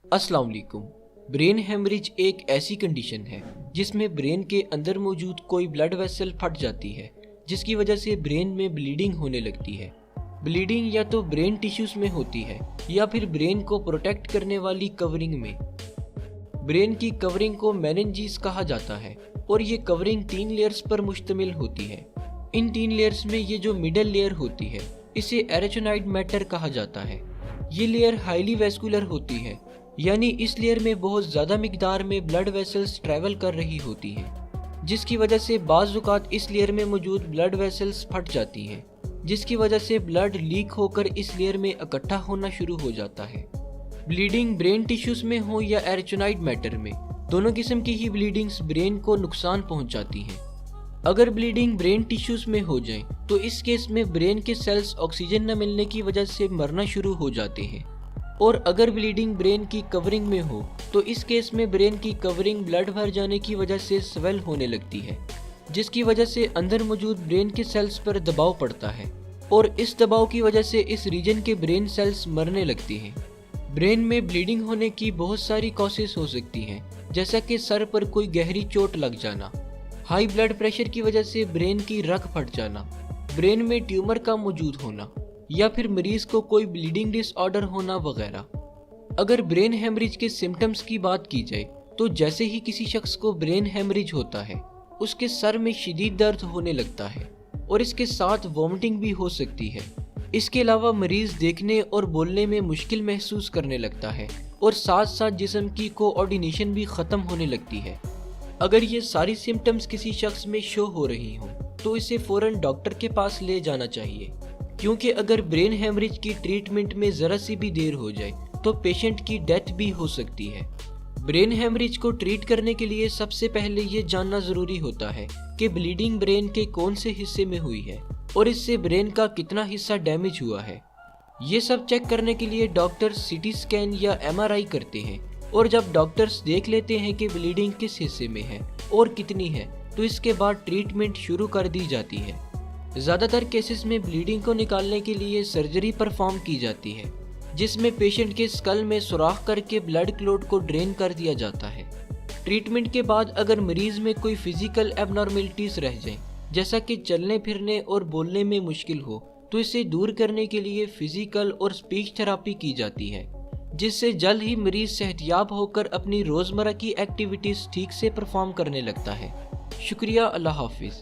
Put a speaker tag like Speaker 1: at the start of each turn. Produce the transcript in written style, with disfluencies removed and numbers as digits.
Speaker 1: अस्सलाम वालेकुम। Brain haemorrhage एक ऐसी कंडीशन है जिसमें ब्रेन के अंदर मौजूद कोई ब्लड वेसल फट जाती है, जिसकी वजह से ब्रेन में ब्लीडिंग होने लगती है। ब्लीडिंग या तो ब्रेन टिश्यूज में होती है या फिर ब्रेन को प्रोटेक्ट करने वाली कवरिंग में। ब्रेन की कवरिंग को मेनिंजेस कहा जाता है और ये कवरिंग 3 लेयर्स पर मुश्तमिल होती है। इन 3 लेयर्स में ये जो मिडल लेयर होती है इसे एरेचिनॉइड मैटर कहा जाता है। ये लेयर हाईली वैस्कुलर होती है, यानी इस लेयर में बहुत ज़्यादा मिकदार में ब्लड वेसल्स ट्रैवल कर रही होती हैं, जिसकी वजह से बाज़ औक़ात इस लेयर में मौजूद ब्लड वेसल्स फट जाती हैं, जिसकी वजह से ब्लड लीक होकर इस लेयर में इकट्ठा होना शुरू हो जाता है। ब्लीडिंग ब्रेन टिश्यूज़ में हो या एरेचिनॉइड मैटर में, दोनों किस्म की ही ब्लीडिंग्स ब्रेन को नुकसान पहुंचाती हैं। अगर ब्लीडिंग ब्रेन टिश्यूज़ में हो जाए तो इस केस में ब्रेन के सेल्स ऑक्सीजन न मिलने की वजह से मरना शुरू हो जाते हैं, और अगर ब्लीडिंग ब्रेन की कवरिंग में हो तो इस केस में ब्रेन की कवरिंग ब्लड भर जाने की वजह से स्वेल होने लगती है, जिसकी वजह से अंदर मौजूद ब्रेन के सेल्स पर दबाव पड़ता है और इस दबाव की वजह से इस रीजन के ब्रेन सेल्स मरने लगती हैं। ब्रेन में ब्लीडिंग होने की बहुत सारी कॉसेस हो सकती हैं, जैसा कि सर पर कोई गहरी चोट लग जाना, हाई ब्लड प्रेशर की वजह से ब्रेन की रग फट जाना, ब्रेन में ट्यूमर का मौजूद होना, या फिर मरीज को कोई ब्लीडिंग डिसऑर्डर होना वगैरह। अगर ब्रेन हेमरेज के सिम्टम्स की बात की जाए तो जैसे ही किसी शख्स को ब्रेन हेमरेज होता है उसके सर में शदीद दर्द होने लगता है और इसके साथ वॉमिटिंग भी हो सकती है। इसके अलावा मरीज देखने और बोलने में मुश्किल महसूस करने लगता है और साथ साथ जिस्म की कोऑर्डिनेशन भी ख़त्म होने लगती है। अगर ये सारी सिम्टम्स किसी शख्स में शो हो रही हों तो इसे फ़ौरन डॉक्टर के पास ले जाना चाहिए, क्योंकि अगर ब्रेन हेमरेज की ट्रीटमेंट में ज़रा सी भी देर हो जाए तो पेशेंट की डेथ भी हो सकती है। ब्रेन हेमरेज को ट्रीट करने के लिए सबसे पहले ये जानना ज़रूरी होता है कि ब्लीडिंग ब्रेन के कौन से हिस्से में हुई है और इससे ब्रेन का कितना हिस्सा डैमेज हुआ है। ये सब चेक करने के लिए डॉक्टर सीटी स्कैन या MRI करते हैं, और जब डॉक्टर्स देख लेते हैं कि ब्लीडिंग किस हिस्से में है और कितनी है तो इसके बाद ट्रीटमेंट शुरू कर दी जाती है। ज़्यादातर केसेस में ब्लीडिंग को निकालने के लिए सर्जरी परफॉर्म की जाती है, जिसमें पेशेंट के स्कल में सुराख करके ब्लड क्लॉट को ड्रेन कर दिया जाता है। ट्रीटमेंट के बाद अगर मरीज में कोई फिजिकल एबनॉर्मेलिटीज़ रह जाएं, जैसा कि चलने फिरने और बोलने में मुश्किल हो, तो इसे दूर करने के लिए फिजिकल और स्पीच थेरापी की जाती है, जिससे जल्द ही मरीज सेहतयाब होकर अपनी रोज़मर्रा की एक्टिविटीज़ ठीक से परफॉर्म करने लगता है। शुक्रिया। अल्लाह हाफिज़।